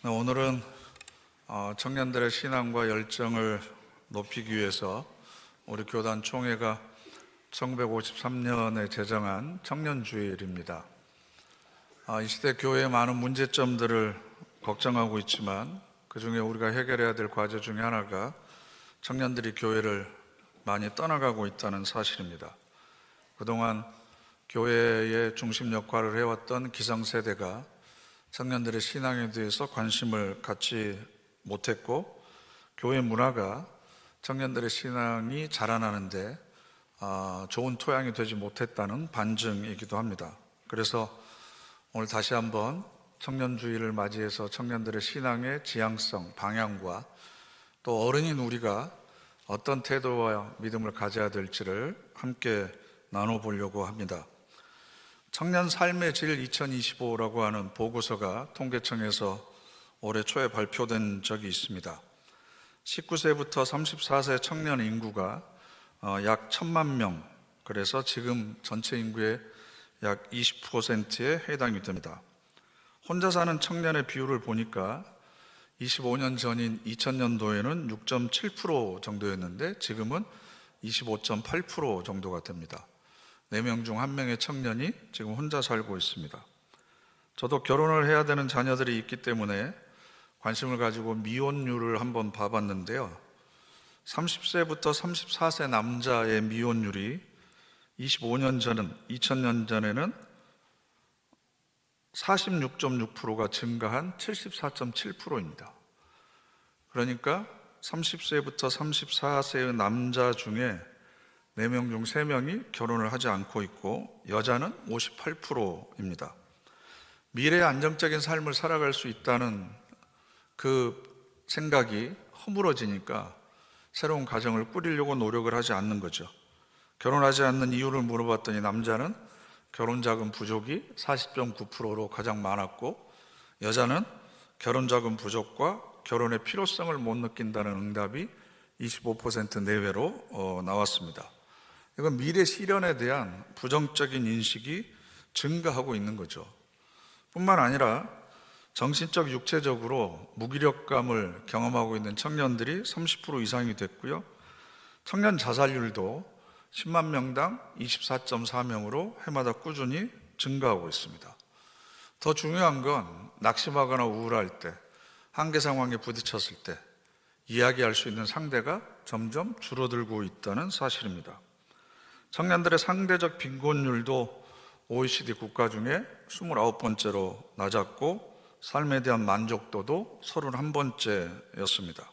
오늘은 청년들의 신앙과 열정을 높이기 위해서 우리 교단 총회가 1953년에 제정한 청년주일입니다. 이 시대 교회의 많은 문제점들을 걱정하고 있지만 그 중에 우리가 해결해야 될 과제 중에 하나가 청년들이 교회를 많이 떠나가고 있다는 사실입니다. 그동안 교회의 중심 역할을 해왔던 기성세대가 청년들의 신앙에 대해서 관심을 갖지 못했고, 교회 문화가 청년들의 신앙이 자라나는데 좋은 토양이 되지 못했다는 반증이기도 합니다. 그래서 오늘 다시 한번 청년주의를 맞이해서 청년들의 신앙의 지향성, 방향과 또 어른인 우리가 어떤 태도와 믿음을 가져야 될지를 함께 나눠보려고 합니다. 청년 삶의 질 2025라고 하는 보고서가 통계청에서 올해 초에 발표된 적이 있습니다. 19세부터 34세 청년 인구가 약 1,000만 명, 그래서 지금 전체 인구의 약 20%에 해당이 됩니다. 혼자 사는 청년의 비율을 보니까 25년 전인 2000년도에는 6.7% 정도였는데 지금은 25.8% 정도가 됩니다. 4명 중 1명의 청년이 지금 혼자 살고 있습니다. 저도 결혼을 해야 되는 자녀들이 있기 때문에 관심을 가지고 미혼율을 한번 봐봤는데요. 30세부터 34세 남자의 미혼율이 25년 전은, 2000년 전에는 46.6%가 증가한 74.7%입니다. 그러니까 30세부터 34세의 남자 중에 4명 중 3명이 결혼을 하지 않고 있고 여자는 58%입니다. 미래의 안정적인 삶을 살아갈 수 있다는 그 생각이 허물어지니까 새로운 가정을 꾸리려고 노력을 하지 않는 거죠. 결혼하지 않는 이유를 물어봤더니 남자는 결혼자금 부족이 40.9%로 가장 많았고, 여자는 결혼자금 부족과 결혼의 필요성을 못 느낀다는 응답이 25% 내외로 나왔습니다. 이건 미래 실현에 대한 부정적인 인식이 증가하고 있는 거죠. 뿐만 아니라 정신적, 육체적으로 무기력감을 경험하고 있는 청년들이 30% 이상이 됐고요. 청년 자살률도 10만 명당 24.4명으로 해마다 꾸준히 증가하고 있습니다. 더 중요한 건 낙심하거나 우울할 때, 한계 상황에 부딪혔을 때 이야기할 수 있는 상대가 점점 줄어들고 있다는 사실입니다. 청년들의 상대적 빈곤율도 OECD 국가 중에 29번째로 낮았고, 삶에 대한 만족도도 31번째였습니다.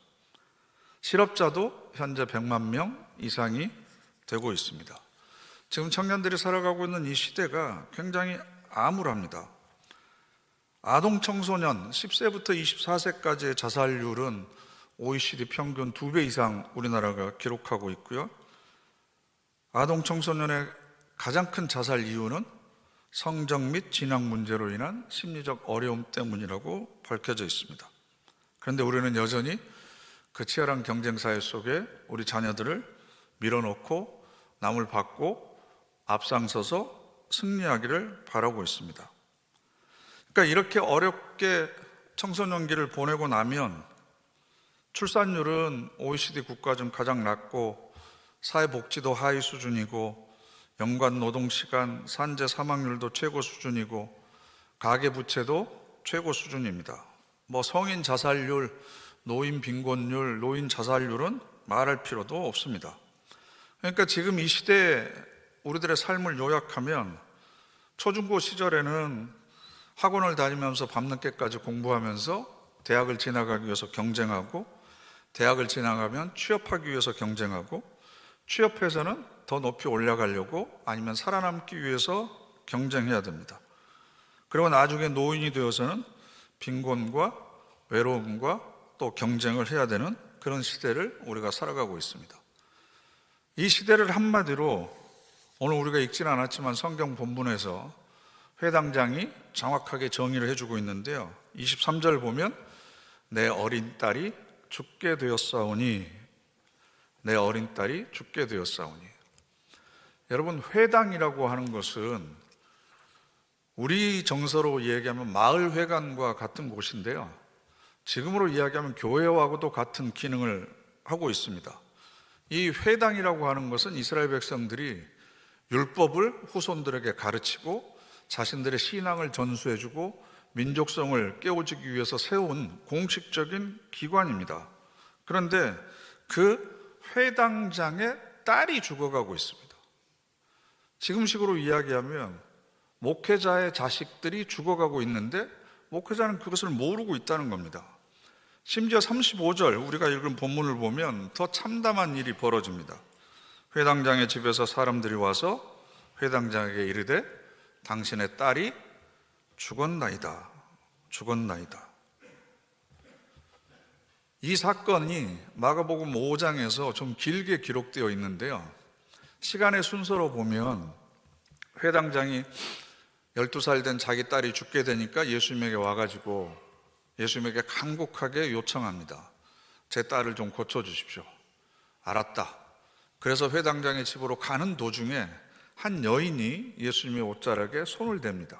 실업자도 현재 100만 명 이상이 되고 있습니다. 지금 청년들이 살아가고 있는 이 시대가 굉장히 암울합니다. 아동 청소년 10세부터 24세까지의 자살률은 OECD 평균 2배 이상 우리나라가 기록하고 있고요. 아동 청소년의 가장 큰 자살 이유는 성적 및 진학 문제로 인한 심리적 어려움 때문이라고 밝혀져 있습니다. 그런데 우리는 여전히 그 치열한 경쟁 사회 속에 우리 자녀들을 밀어넣고 남을 받고 앞장서서 승리하기를 바라고 있습니다. 그러니까 이렇게 어렵게 청소년기를 보내고 나면 출산율은 OECD 국가 중 가장 낮고, 사회복지도 하위 수준이고, 연간 노동시간, 산재 사망률도 최고 수준이고, 가계부채도 최고 수준입니다. 성인 자살률, 노인 빈곤율, 노인 자살률은 말할 필요도 없습니다. 그러니까 지금 이 시대에 우리들의 삶을 요약하면 초중고 시절에는 학원을 다니면서 밤늦게까지 공부하면서 대학을 진학하기 위해서 경쟁하고, 대학을 진학하면 취업하기 위해서 경쟁하고, 취업해서는 더 높이 올라가려고 아니면 살아남기 위해서 경쟁해야 됩니다. 그리고 나중에 노인이 되어서는 빈곤과 외로움과 또 경쟁을 해야 되는 그런 시대를 우리가 살아가고 있습니다. 이 시대를 한마디로 오늘 우리가 읽지는 않았지만 성경 본문에서 회당장이 정확하게 정의를 해주고 있는데요. 23절 보면 내 어린 딸이 죽게 되었사오니, 내 어린 딸이 죽게 되었사오니. 여러분, 회당이라고 하는 것은 우리 정서로 얘기하면 마을회관과 같은 곳인데요. 지금으로 이야기하면 교회와도 같은 기능을 하고 있습니다. 이 회당이라고 하는 것은 이스라엘 백성들이 율법을 후손들에게 가르치고 자신들의 신앙을 전수해주고 민족성을 깨워주기 위해서 세운 공식적인 기관입니다. 그런데 그 회당장의 딸이 죽어가고 있습니다. 지금식으로 이야기하면 목회자의 자식들이 죽어가고 있는데 목회자는 그것을 모르고 있다는 겁니다. 심지어 35절 우리가 읽은 본문을 보면 더 참담한 일이 벌어집니다. 회당장의 집에서 사람들이 와서 회당장에게 이르되 당신의 딸이 죽었나이다. 죽었나이다. 이 사건이 마가복음 5장에서 좀 길게 기록되어 있는데요, 시간의 순서로 보면 회당장이 12살 된 자기 딸이 죽게 되니까 예수님에게 와가지고 예수님에게 간곡하게 요청합니다. 제 딸을 좀 고쳐주십시오. 알았다. 그래서 회당장의 집으로 가는 도중에 한 여인이 예수님의 옷자락에 손을 댑니다.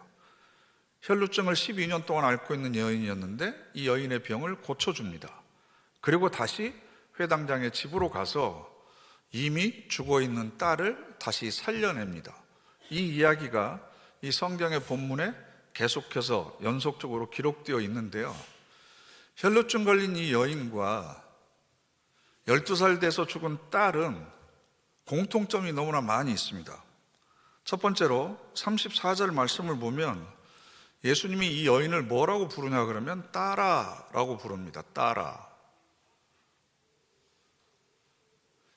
혈루증을 12년 동안 앓고 있는 여인이었는데 이 여인의 병을 고쳐줍니다. 그리고 다시 회당장의 집으로 가서 이미 죽어있는 딸을 다시 살려냅니다. 이 이야기가 이 성경의 본문에 계속해서 연속적으로 기록되어 있는데요, 혈루증 걸린 이 여인과 12살 돼서 죽은 딸은 공통점이 너무나 많이 있습니다. 첫 번째로 34절 말씀을 보면 예수님이 이 여인을 뭐라고 부르냐 그러면 딸아라고 부릅니다. 딸아.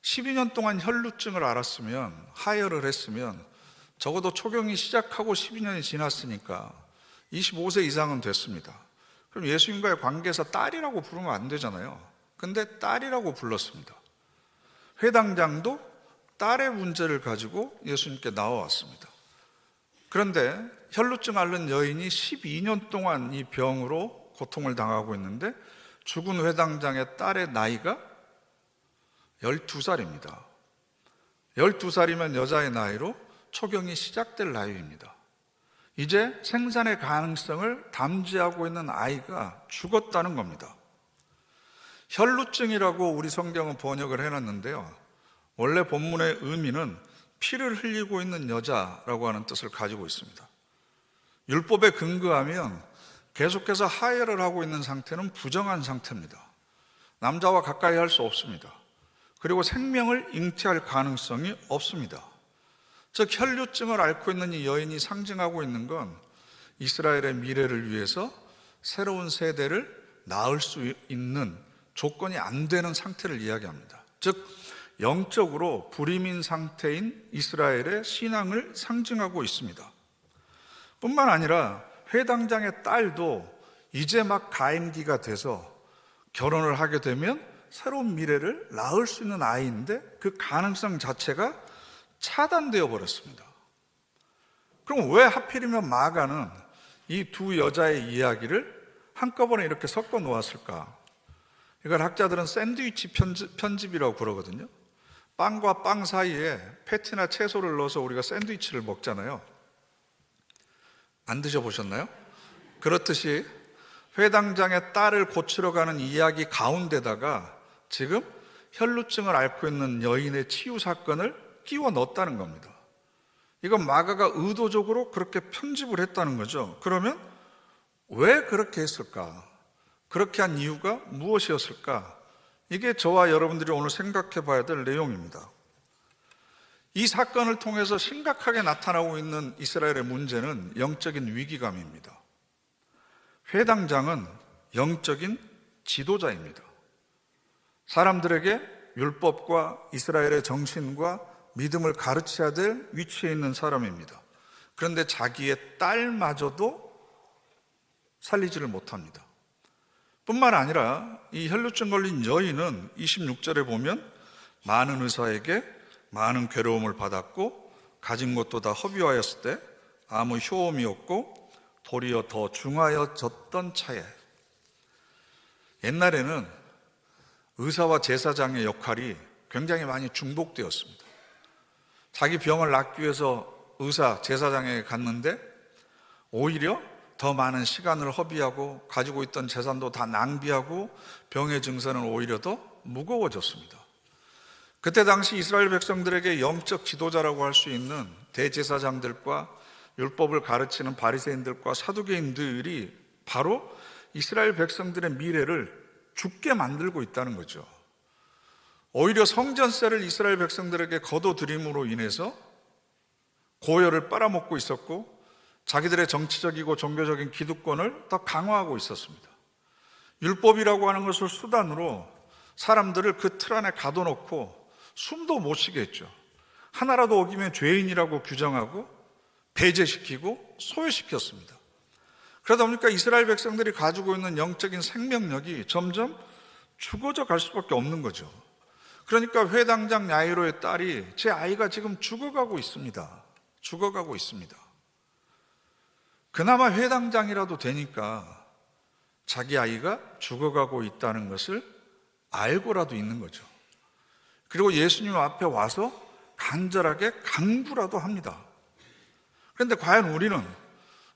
12년 동안 혈루증을 앓았으면, 하혈을 했으면 적어도 초경이 시작하고 12년이 지났으니까 25세 이상은 됐습니다. 그럼 예수님과의 관계에서 딸이라고 부르면 안 되잖아요. 근데 딸이라고 불렀습니다. 회당장도 딸의 문제를 가지고 예수님께 나와왔습니다. 그런데 혈루증 앓는 여인이 12년 동안 이 병으로 고통을 당하고 있는데 죽은 회당장의 딸의 나이가 12살입니다. 12살이면 여자의 나이로 초경이 시작될 나이입니다. 이제 생산의 가능성을 담지하고 있는 아이가 죽었다는 겁니다. 혈루증이라고 우리 성경은 번역을 해놨는데요, 원래 본문의 의미는 피를 흘리고 있는 여자라고 하는 뜻을 가지고 있습니다. 율법에 근거하면 계속해서 하혈을 하고 있는 상태는 부정한 상태입니다. 남자와 가까이 할 수 없습니다. 그리고 생명을 잉태할 가능성이 없습니다. 즉 혈루증을 앓고 있는 이 여인이 상징하고 있는 건 이스라엘의 미래를 위해서 새로운 세대를 낳을 수 있는 조건이 안 되는 상태를 이야기합니다. 즉 영적으로 불이민 상태인 이스라엘의 신앙을 상징하고 있습니다. 뿐만 아니라 회당장의 딸도 이제 막 가임기가 돼서 결혼을 하게 되면 새로운 미래를 낳을 수 있는 아이인데 그 가능성 자체가 차단되어 버렸습니다. 그럼 왜 하필이면 마가는 이 두 여자의 이야기를 한꺼번에 이렇게 섞어 놓았을까? 이걸 학자들은 샌드위치 편집이라고 그러거든요. 빵과 빵 사이에 패티나 채소를 넣어서 우리가 샌드위치를 먹잖아요. 안 드셔보셨나요? 그렇듯이 회당장의 딸을 고치러 가는 이야기 가운데다가 지금 혈루증을 앓고 있는 여인의 치유 사건을 끼워 넣었다는 겁니다. 이건 마가가 의도적으로 그렇게 편집을 했다는 거죠. 그러면 왜 그렇게 했을까? 그렇게 한 이유가 무엇이었을까? 이게 저와 여러분들이 오늘 생각해 봐야 될 내용입니다. 이 사건을 통해서 심각하게 나타나고 있는 이스라엘의 문제는 영적인 위기감입니다. 회당장은 영적인 지도자입니다. 사람들에게 율법과 이스라엘의 정신과 믿음을 가르쳐야 될 위치에 있는 사람입니다. 그런데 자기의 딸마저도 살리지를 못합니다. 뿐만 아니라 이 혈루증 걸린 여인은 26절에 보면 많은 의사에게 많은 괴로움을 받았고 가진 것도 다 허비하였을 때 아무 효험이 없고 도리어 더 중하여졌던 차에, 옛날에는 의사와 제사장의 역할이 굉장히 많이 중복되었습니다. 자기 병을 낫기 위해서 의사, 제사장에게 갔는데 오히려 더 많은 시간을 허비하고 가지고 있던 재산도 다 낭비하고 병의 증세는 오히려 더 무거워졌습니다. 그때 당시 이스라엘 백성들에게 영적 지도자라고 할 수 있는 대제사장들과 율법을 가르치는 바리새인들과 사두개인들이 바로 이스라엘 백성들의 미래를 죽게 만들고 있다는 거죠. 오히려 성전세를 이스라엘 백성들에게 거둬들임으로 인해서 고열을 빨아먹고 있었고 자기들의 정치적이고 종교적인 기득권을 더 강화하고 있었습니다. 율법이라고 하는 것을 수단으로 사람들을 그 틀 안에 가둬놓고 숨도 못 쉬게 했죠. 하나라도 어기면 죄인이라고 규정하고 배제시키고 소외시켰습니다. 그러다 보니까 이스라엘 백성들이 가지고 있는 영적인 생명력이 점점 죽어져 갈 수밖에 없는 거죠. 그러니까 회당장 야이로의 딸이 제 아이가 지금 죽어가고 있습니다. 죽어가고 있습니다. 그나마 회당장이라도 되니까 자기 아이가 죽어가고 있다는 것을 알고라도 있는 거죠. 그리고 예수님 앞에 와서 간절하게 간구라도 합니다. 그런데 과연 우리는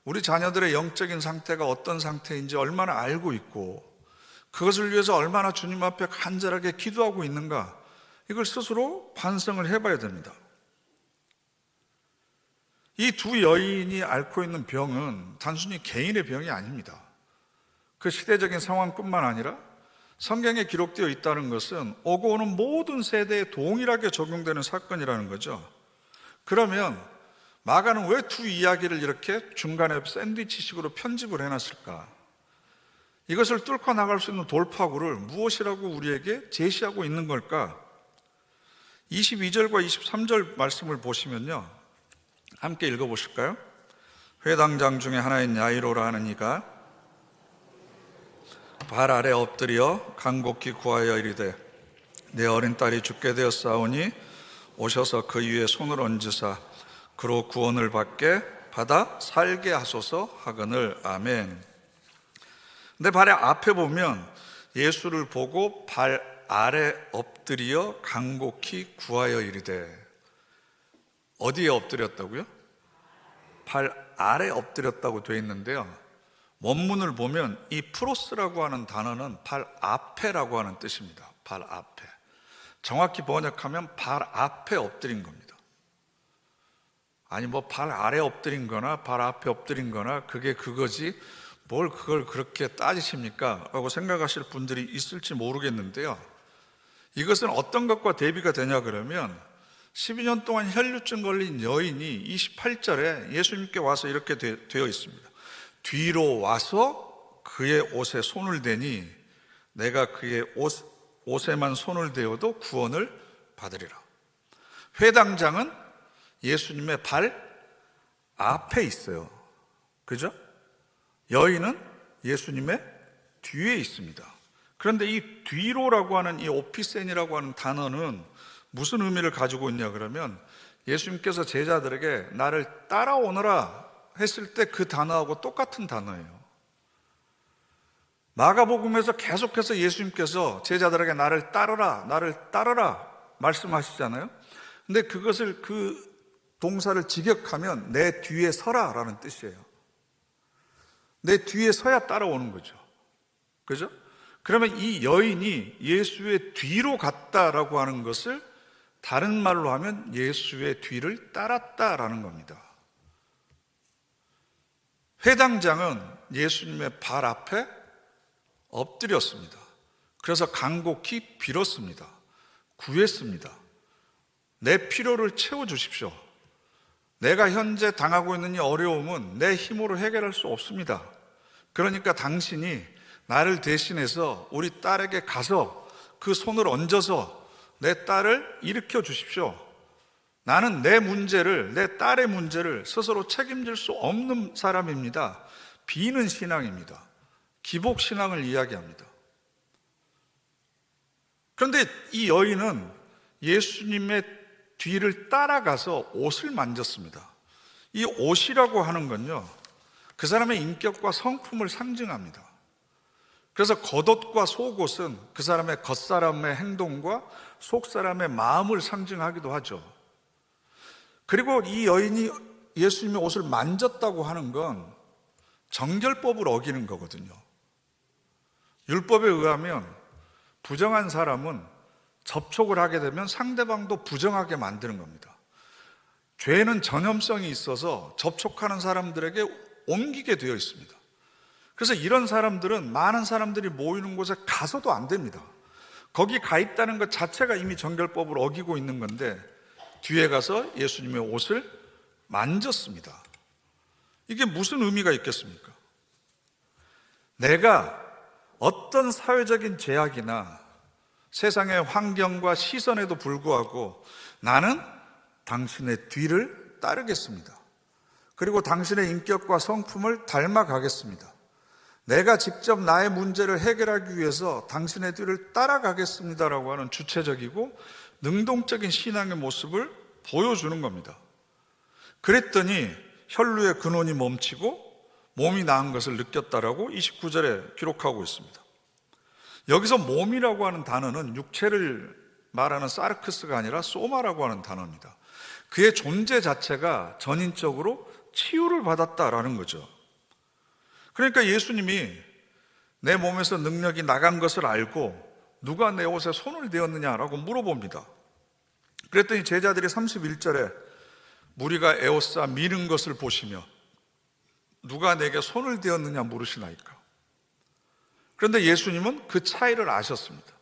우리 자녀들의 영적인 상태가 어떤 상태인지 얼마나 알고 있고 그것을 위해서 얼마나 주님 앞에 간절하게 기도하고 있는가, 이걸 스스로 반성을 해봐야 됩니다. 이 두 여인이 앓고 있는 병은 단순히 개인의 병이 아닙니다. 그 시대적인 상황뿐만 아니라 성경에 기록되어 있다는 것은 오고 오는 모든 세대에 동일하게 적용되는 사건이라는 거죠. 그러면 마가는 왜 두 이야기를 이렇게 중간에 샌드위치식으로 편집을 해놨을까? 이것을 뚫고 나갈 수 있는 돌파구를 무엇이라고 우리에게 제시하고 있는 걸까? 22절과 23절 말씀을 보시면요, 함께 읽어보실까요? 회당장 중에 하나인 야이로라 하는 이가 발 아래 엎드려 간곡히 구하여 이르되 내 어린 딸이 죽게 되었사오니 오셔서 그 위에 손을 얹으사 그로 구원을 받아 살게 하소서 하거늘. 아멘. 근데 발 앞에 보면 예수를 보고 발 아래 엎드려 간곡히 구하여 이르되, 어디에 엎드렸다고요? 발 아래 엎드렸다고 되어 있는데요, 원문을 보면 이 프로스라고 하는 단어는 발 앞에라고 하는 뜻입니다. 발 앞에. 정확히 번역하면 발 앞에 엎드린 겁니다. 아니 뭐 발 아래 엎드린 거나 발 앞에 엎드린 거나 그게 그거지 뭘 그걸 그렇게 따지십니까? 라고 생각하실 분들이 있을지 모르겠는데요, 이것은 어떤 것과 대비가 되냐 그러면 12년 동안 혈류증 걸린 여인이 28절에 예수님께 와서 이렇게 되어 있습니다. 뒤로 와서 그의 옷에 손을 대니 내가 그의 옷에만 손을 대어도 구원을 받으리라. 회당장은 예수님의 발 앞에 있어요. 그죠? 여인은 예수님의 뒤에 있습니다. 그런데 이 뒤로라고 하는 이 오피센이라고 하는 단어는 무슨 의미를 가지고 있냐 그러면 예수님께서 제자들에게 나를 따라오너라 했을 때 그 단어하고 똑같은 단어예요. 마가복음에서 계속해서 예수님께서 제자들에게 나를 따르라 말씀하시잖아요. 근데 그것을 그 동사를 직역하면 내 뒤에 서라 라는 뜻이에요. 내 뒤에 서야 따라오는 거죠. 그죠? 그러면 이 여인이 예수의 뒤로 갔다라고 하는 것을 다른 말로 하면 예수의 뒤를 따랐다라는 겁니다. 회당장은 예수님의 발 앞에 엎드렸습니다. 그래서 간곡히 빌었습니다. 구했습니다. 내 필요를 채워주십시오. 내가 현재 당하고 있는 이 어려움은 내 힘으로 해결할 수 없습니다. 그러니까 당신이 나를 대신해서 우리 딸에게 가서 그 손을 얹어서 내 딸을 일으켜 주십시오. 나는 내 문제를, 내 딸의 문제를 스스로 책임질 수 없는 사람입니다. 비는 신앙입니다. 기복 신앙을 이야기합니다. 그런데 이 여인은 예수님의 뒤를 따라가서 옷을 만졌습니다. 이 옷이라고 하는 건요, 그 사람의 인격과 성품을 상징합니다. 그래서 겉옷과 속옷은 그 사람의 겉사람의 행동과 속사람의 마음을 상징하기도 하죠. 그리고 이 여인이 예수님의 옷을 만졌다고 하는 건 정결법을 어기는 거거든요. 율법에 의하면 부정한 사람은 접촉을 하게 되면 상대방도 부정하게 만드는 겁니다. 죄는 전염성이 있어서 접촉하는 사람들에게 옮기게 되어 있습니다. 그래서 이런 사람들은 많은 사람들이 모이는 곳에 가서도 안 됩니다. 거기 가 있다는 것 자체가 이미 정결법을 어기고 있는 건데 뒤에 가서 예수님의 옷을 만졌습니다. 이게 무슨 의미가 있겠습니까? 내가 어떤 사회적인 제약이나 세상의 환경과 시선에도 불구하고 나는 당신의 뒤를 따르겠습니다. 그리고 당신의 인격과 성품을 닮아가겠습니다. 내가 직접 나의 문제를 해결하기 위해서 당신의 뒤를 따라가겠습니다라고 하는 주체적이고 능동적인 신앙의 모습을 보여주는 겁니다. 그랬더니 혈루의 근원이 멈추고 몸이 나은 것을 느꼈다라고 29절에 기록하고 있습니다. 여기서 몸이라고 하는 단어는 육체를 말하는 사르크스가 아니라 소마라고 하는 단어입니다. 그의 존재 자체가 전인적으로 치유를 받았다라는 거죠. 그러니까 예수님이 내 몸에서 능력이 나간 것을 알고 누가 내 옷에 손을 대었느냐라고 물어봅니다. 그랬더니 제자들이 31절에 무리가 에워싸 미는 것을 보시며 누가 내게 손을 대었느냐 물으시나이까. 그런데 예수님은 그 차이를 아셨습니다.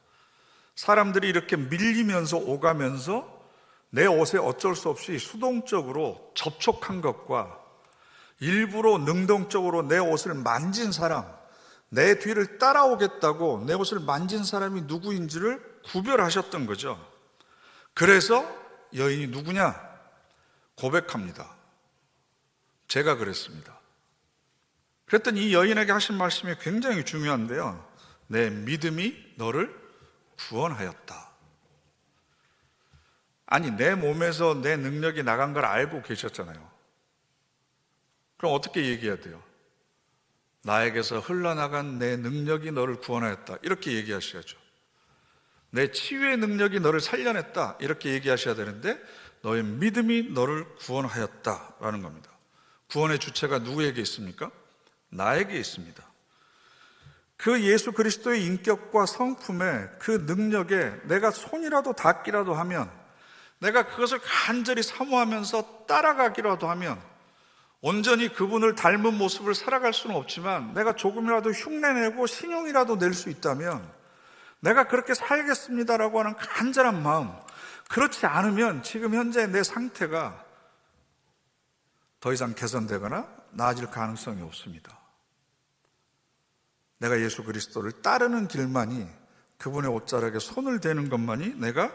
사람들이 이렇게 밀리면서 오가면서 내 옷에 어쩔 수 없이 수동적으로 접촉한 것과 일부러 능동적으로 내 옷을 만진 사람, 내 뒤를 따라오겠다고 내 옷을 만진 사람이 누구인지를 구별하셨던 거죠. 그래서 여인이 누구냐? 고백합니다. 제가 그랬습니다. 그랬더니 이 여인에게 하신 말씀이 굉장히 중요한데요. 내 믿음이 너를 구원하였다. 아니, 내 몸에서 내 능력이 나간 걸 알고 계셨잖아요. 그럼 어떻게 얘기해야 돼요? 나에게서 흘러나간 내 능력이 너를 구원하였다. 이렇게 얘기하셔야죠. 내 치유의 능력이 너를 살려냈다. 이렇게 얘기하셔야 되는데 너의 믿음이 너를 구원하였다라는 겁니다. 구원의 주체가 누구에게 있습니까? 나에게 있습니다. 그 예수 그리스도의 인격과 성품에 그 능력에 내가 손이라도 닿기라도 하면, 내가 그것을 간절히 사모하면서 따라가기라도 하면, 온전히 그분을 닮은 모습을 살아갈 수는 없지만 내가 조금이라도 흉내내고 신용이라도 낼 수 있다면 내가 그렇게 살겠습니다라고 하는 간절한 마음, 그렇지 않으면 지금 현재 내 상태가 더 이상 개선되거나 나아질 가능성이 없습니다. 내가 예수 그리스도를 따르는 길만이, 그분의 옷자락에 손을 대는 것만이 내가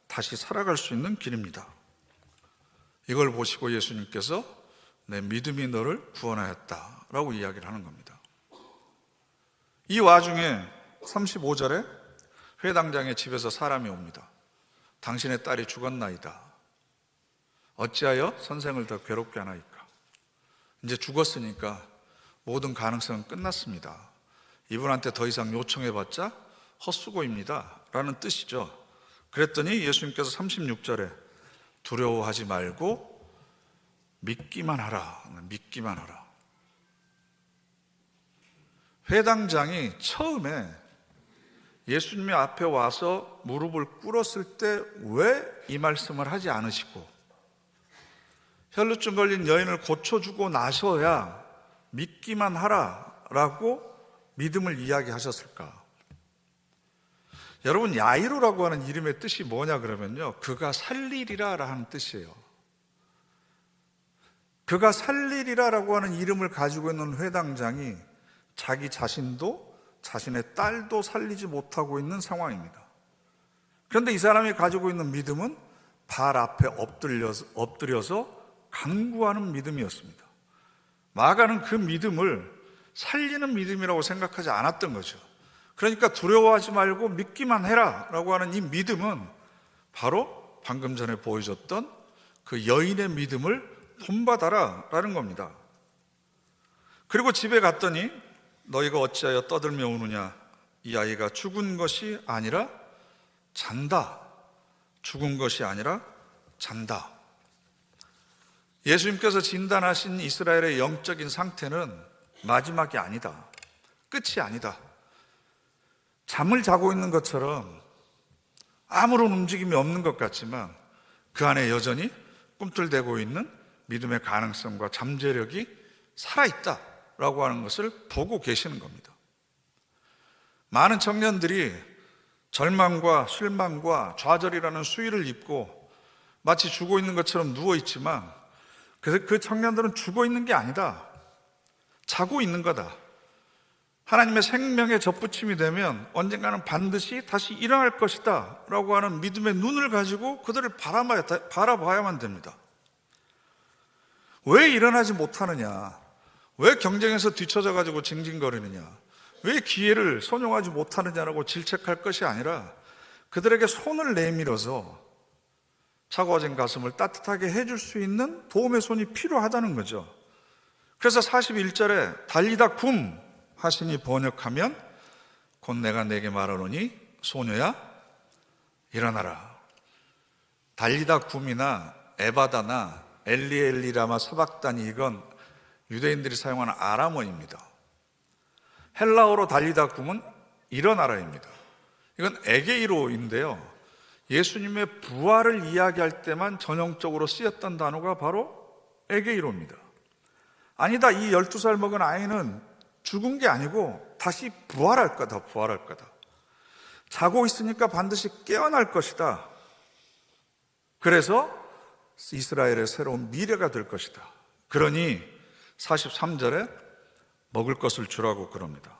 다시 살아갈 수 있는 길입니다. 이걸 보시고 예수님께서 내 믿음이 너를 구원하였다라고 이야기를 하는 겁니다. 이 와중에 35절에 회당장의 집에서 사람이 옵니다. 당신의 딸이 죽었나이다. 어찌하여 선생을 더 괴롭게 하나이까. 이제 죽었으니까 모든 가능성은 끝났습니다. 이분한테 더 이상 요청해봤자 헛수고입니다 라는 뜻이죠. 그랬더니 예수님께서 36절에 두려워하지 말고 믿기만 하라. 믿기만 하라. 회당장이 처음에 예수님의 앞에 와서 무릎을 꿇었을 때 왜 이 말씀을 하지 않으시고 혈루증 걸린 여인을 고쳐주고 나서야 믿기만 하라라고 믿음을 이야기하셨을까? 여러분, 야이로라고 하는 이름의 뜻이 뭐냐 그러면요, 그가 살리리라 하는 뜻이에요. 그가 살리리라라고 하는 이름을 가지고 있는 회당장이 자기 자신도 자신의 딸도 살리지 못하고 있는 상황입니다. 그런데 이 사람이 가지고 있는 믿음은 발 앞에 엎드려서 간구하는 믿음이었습니다. 마가는 그 믿음을 살리는 믿음이라고 생각하지 않았던 거죠. 그러니까 두려워하지 말고 믿기만 해라 라고 하는 이 믿음은 바로 방금 전에 보여줬던 그 여인의 믿음을 본받아라 라는 겁니다. 그리고 집에 갔더니 너희가 어찌하여 떠들며 우느냐, 이 아이가 죽은 것이 아니라 잔다. 죽은 것이 아니라 잔다. 예수님께서 진단하신 이스라엘의 영적인 상태는 마지막이 아니다. 끝이 아니다. 잠을 자고 있는 것처럼 아무런 움직임이 없는 것 같지만 그 안에 여전히 꿈틀대고 있는 믿음의 가능성과 잠재력이 살아있다라고 하는 것을 보고 계시는 겁니다. 많은 청년들이 절망과 실망과 좌절이라는 수위를 입고 마치 죽어 있는 것처럼 누워 있지만 그 청년들은 죽어 있는 게 아니다. 자고 있는 거다. 하나님의 생명의 접붙임이 되면 언젠가는 반드시 다시 일어날 것이다 라고 하는 믿음의 눈을 가지고 그들을 바라봐야만 됩니다. 왜 일어나지 못하느냐? 왜 경쟁에서 뒤처져 가지고 징징거리느냐? 왜 기회를 선용하지 못하느냐라고 질책할 것이 아니라 그들에게 손을 내밀어서 차가워진 가슴을 따뜻하게 해줄 수 있는 도움의 손이 필요하다는 거죠. 그래서 41절에 달리다 굼 하시니 번역하면 곧 내가 내게 말하노니 소녀야 일어나라. 달리다 굼이나 에바다나 엘리엘리라마 사박다니, 이건 유대인들이 사용하는 아람어입니다. 헬라어로 달리다 굼은 일어나라입니다. 이건 에게이로인데요, 예수님의 부활을 이야기할 때만 전형적으로 쓰였던 단어가 바로 에게이로입니다. 아니다, 이 12살 먹은 아이는 죽은 게 아니고 다시 부활할 거다. 자고 있으니까 반드시 깨어날 것이다. 그래서 이스라엘의 새로운 미래가 될 것이다. 그러니 43절에 먹을 것을 주라고 그럽니다.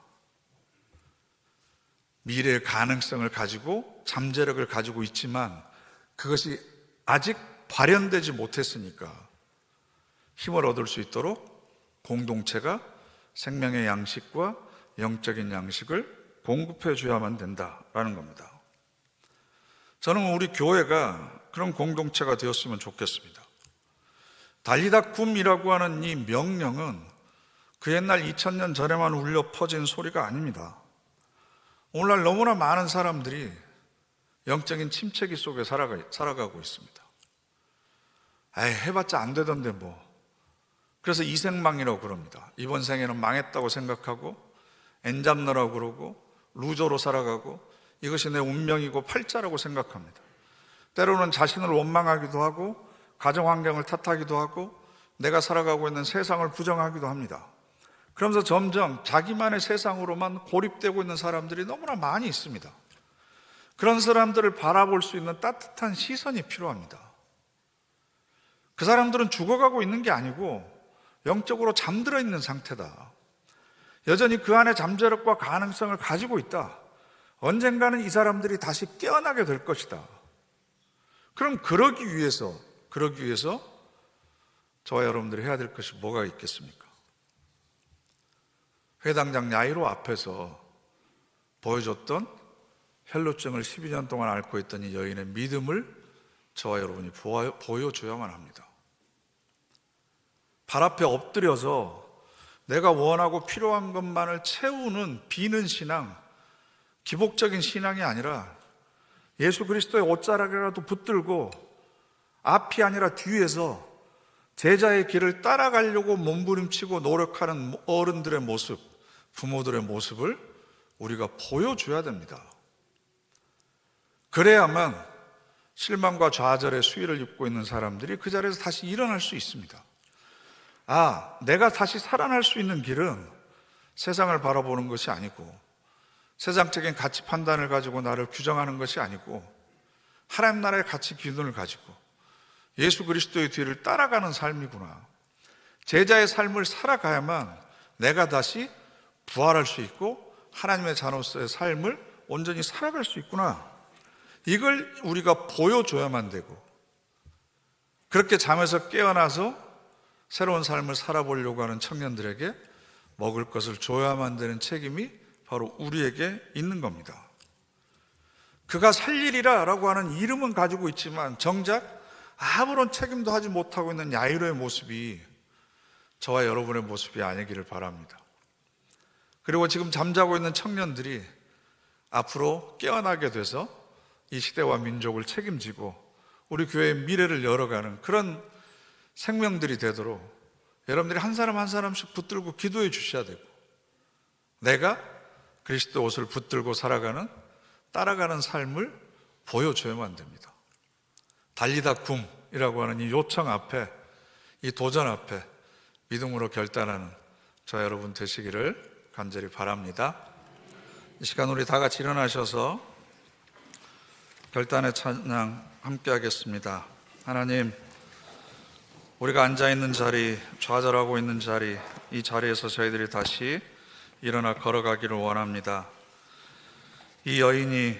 미래의 가능성을 가지고 잠재력을 가지고 있지만 그것이 아직 발현되지 못했으니까 힘을 얻을 수 있도록 공동체가 생명의 양식과 영적인 양식을 공급해 줘야만 된다라는 겁니다. 저는 우리 교회가 그런 공동체가 되었으면 좋겠습니다. 달리다 굼이라고 하는 이 명령은 그 옛날 2000년 전에만 울려 퍼진 소리가 아닙니다. 오늘날 너무나 많은 사람들이 영적인 침체기 속에 살아가고 있습니다. 해봤자 안 되던데 뭐. 그래서 이생망이라고 그럽니다. 이번 생에는 망했다고 생각하고 엔잡너라고 그러고 루저로 살아가고 이것이 내 운명이고 팔자라고 생각합니다. 때로는 자신을 원망하기도 하고 가정 환경을 탓하기도 하고 내가 살아가고 있는 세상을 부정하기도 합니다. 그러면서 점점 자기만의 세상으로만 고립되고 있는 사람들이 너무나 많이 있습니다. 그런 사람들을 바라볼 수 있는 따뜻한 시선이 필요합니다. 그 사람들은 죽어가고 있는 게 아니고 영적으로 잠들어 있는 상태다. 여전히 그 안에 잠재력과 가능성을 가지고 있다. 언젠가는 이 사람들이 다시 깨어나게 될 것이다. 그럼 그러기 위해서 저와 여러분들이 해야 될 것이 뭐가 있겠습니까? 회당장 야이로 앞에서 보여줬던 혈루증을 12년 동안 앓고 있던 이 여인의 믿음을 저와 여러분이 보여줘야만 합니다. 발 앞에 엎드려서 내가 원하고 필요한 것만을 채우는 비는 신앙, 기복적인 신앙이 아니라 예수 그리스도의 옷자락이라도 붙들고 앞이 아니라 뒤에서 제자의 길을 따라가려고 몸부림치고 노력하는 어른들의 모습, 부모들의 모습을 우리가 보여줘야 됩니다. 그래야만 실망과 좌절의 수위를 입고 있는 사람들이 그 자리에서 다시 일어날 수 있습니다. 내가 다시 살아날 수 있는 길은 세상을 바라보는 것이 아니고 세상적인 가치 판단을 가지고 나를 규정하는 것이 아니고 하나님 나라의 가치 기준을 가지고 예수 그리스도의 뒤를 따라가는 삶이구나. 제자의 삶을 살아가야만 내가 다시 부활할 수 있고 하나님의 자녀로서의 삶을 온전히 살아갈 수 있구나. 이걸 우리가 보여줘야만 되고, 그렇게 잠에서 깨어나서 새로운 삶을 살아보려고 하는 청년들에게 먹을 것을 줘야만 되는 책임이 바로 우리에게 있는 겁니다. 그가 살리리라 라고 하는 이름은 가지고 있지만 정작 아무런 책임도 하지 못하고 있는 야이로의 모습이 저와 여러분의 모습이 아니기를 바랍니다. 그리고 지금 잠자고 있는 청년들이 앞으로 깨어나게 돼서 이 시대와 민족을 책임지고 우리 교회의 미래를 열어가는 그런 생명들이 되도록 여러분들이 한 사람 한 사람씩 붙들고 기도해 주셔야 되고, 내가 그리스도 옷을 붙들고 살아가는, 따라가는 삶을 보여줘야만 됩니다. 달리다 굼이라고 하는 이 요청 앞에, 이 도전 앞에 믿음으로 결단하는 저 여러분 되시기를 간절히 바랍니다. 이 시간 우리 다 같이 일어나셔서 결단의 찬양 함께 하겠습니다. 하나님, 우리가 앉아있는 자리, 좌절하고 있는 자리, 이 자리에서 저희들이 다시 일어나 걸어가기를 원합니다. 이 여인이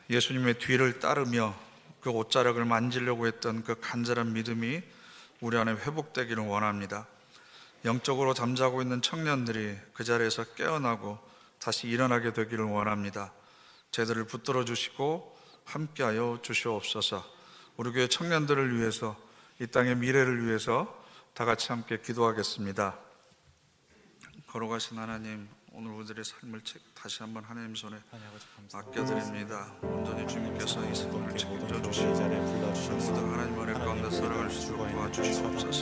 예수님의 뒤를 따르며 그 옷자락을 만지려고 했던 그 간절한 믿음이 우리 안에 회복되기를 원합니다. 영적으로 잠자고 있는 청년들이 그 자리에서 깨어나고 다시 일어나게 되기를 원합니다. 저희들을 붙들어 주시고 함께하여 주시옵소서. 우리 교회 청년들을 위해서, 이 땅의 미래를 위해서 다 같이 함께 기도하겠습니다. 걸어가신 하나님, 오늘 우리들의 삶을 다시 한번 하나님 손에 맡겨드립니다. 온전히 주님께서 이 삶을 책임져 주시고 모든 하나님 은혜 가운데 살아갈 수 있도록 도와주시옵소서.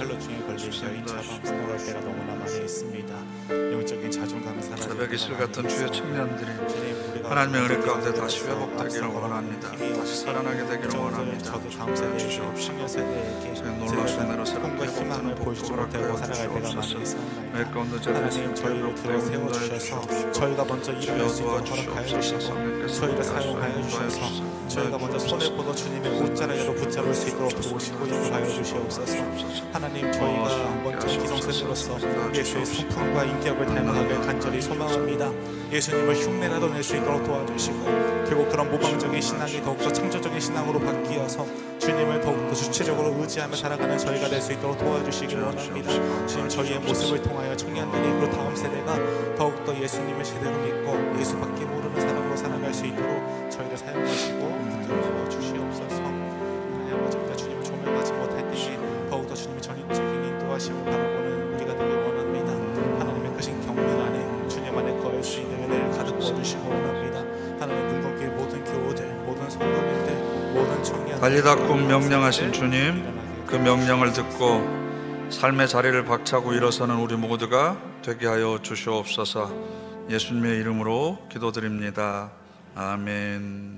새벽 이슬 같은 주의 청년들이 하나님의 은혜 가운데 다시 회복되기를 원합니다. 다시 살아나게 되기를 원합니다. 축복해 주시옵소서. 저희 놀라운 은혜로 새롭게 회복되는 복음을 되고 살아갈 때가 많이 있습니다. 내 가운데 저희를 회복되고 인도해 저희가 먼저 일어날 수 있도록 허락하여 주시고 저희를 사용하여 주셔서 저희가 먼저 손을 뻗어 주님의 옷자락으로 붙잡을 수 있도록 도우시고 인도하여 주시옵소서. 하나님, 저희가 먼저 기성세대로서 예수의 성품과 인격을 닮아가길 간절히 소망합니다. 예수님을 흉내라도 낼 수 있도록 도와주시고 결국 그런 모방적인 신앙이 더욱더 창조적인 신앙으로 바뀌어서 주님을 더욱더 주체적으로 의지하며 살아가는 저희가 될 수 있도록 도와주시길 원합니다. 주님, 저희의 모습을 통하여 청년들이 그 다음 세대가 더욱더 예수님을 제대로 믿고 예수밖에 모르는 사람으로 살아갈 수 있도록 저희를 사용하시고 붙들어 주시옵소서. 하나님 아버지, 우리가 주님을 조명하지 못할 때에 더욱더 주님의 전인적인 인도하심을 바라보는 우리가 되길 원합니다. 하나님의 크신 경륜 안에 주님 안에 거할 수 있는 은혜를 가득 부어주시기 원합니다. 하나님, 눈먼길 모든 교우들, 모든 성도님들, 모든 청년 달리다 굼 명령하신 주님, 그 명령을 듣고 삶의 자리를 박차고 일어서는 우리 모두가 되게 하여 주시옵소서. 예수님의 이름으로 기도드립니다. 아멘.